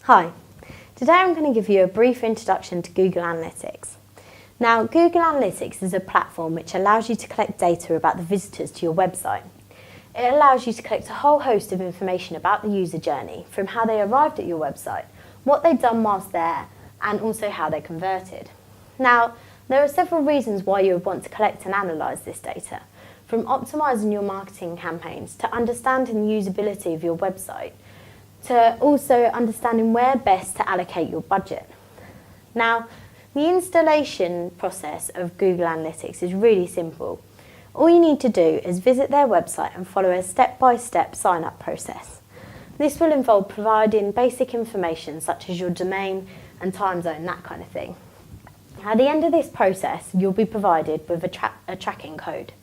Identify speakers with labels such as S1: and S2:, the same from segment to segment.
S1: Hi, today I'm going to give you a brief introduction to Google Analytics. Now, Google Analytics is a platform which allows you to collect data about the visitors to your website. It allows you to collect a whole host of information about the user journey, from how they arrived at your website, what they've done whilst there, and also how they converted. Now, there are several reasons why you would want to collect and analyse this data, from optimising your marketing campaigns to understanding the usability of your website, to also understanding where best to allocate your budget. Now, the installation process of Google Analytics is really simple. All you need to do is visit their website and follow a step-by-step sign-up process. This will involve providing basic information such as your domain and time zone, that kind of thing. At the end of this process, you'll be provided with a tracking code.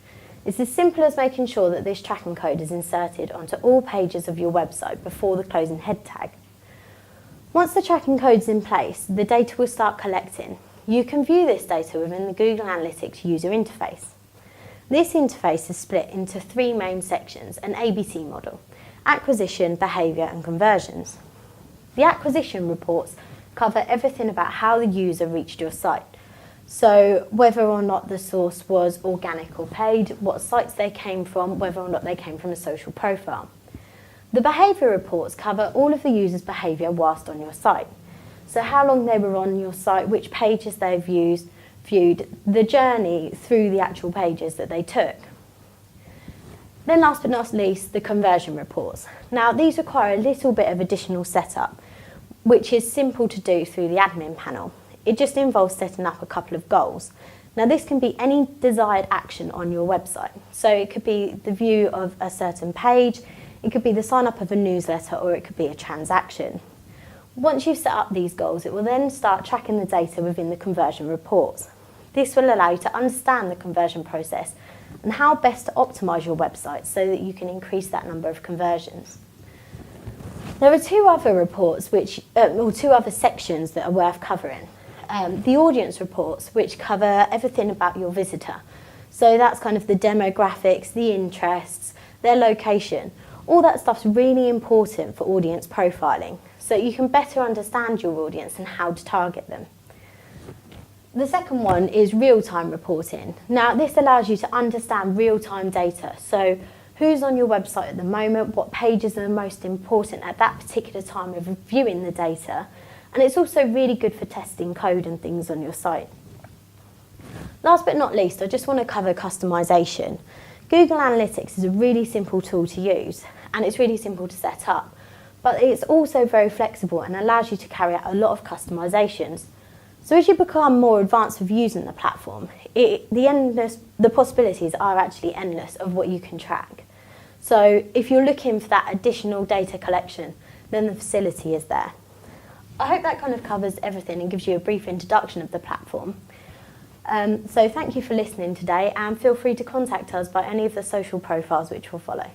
S1: It's as simple as making sure that this tracking code is inserted onto all pages of your website before the closing head tag. Once the tracking code is in place, the data will start collecting. You can view this data within the Google Analytics user interface. This interface is split into three main sections, an ABC model: acquisition, behaviour and conversions. The acquisition reports cover everything about how the user reached your site. So whether or not the source was organic or paid, what sites they came from, whether or not they came from a social profile. The behaviour reports cover all of the user's behaviour whilst on your site. So how long they were on your site, which pages they viewed, the journey through the actual pages that they took. Then last but not least, the conversion reports. Now these require a little bit of additional setup, which is simple to do through the admin panel. It just involves setting up a couple of goals. Now this can be any desired action on your website. So it could be the view of a certain page, it could be the sign up of a newsletter, or it could be a transaction. Once you've set up these goals, it will then start tracking the data within the conversion reports. This will allow you to understand the conversion process and how best to optimise your website so that you can increase that number of conversions. There are two other reports two other sections that are worth covering. The audience reports, which cover everything about your visitor. So that's kind of the demographics, the interests, their location. All that stuff's really important for audience profiling, so you can better understand your audience and how to target them. The second one is real-time reporting. Now this allows you to understand real-time data. So who's on your website at the moment, what pages are the most important at that particular time of viewing the data, and it's also really good for testing code and things on your site. Last but not least, I just want to cover customisation. Google Analytics is a really simple tool to use, and it's really simple to set up, but it's also very flexible and allows you to carry out a lot of customisations. So as you become more advanced with using the platform, the possibilities are actually endless of what you can track. So if you're looking for that additional data collection, then the facility is there. I hope that kind of covers everything and gives you a brief introduction of the platform. So thank you for listening today, and feel free to contact us by any of the social profiles which will follow.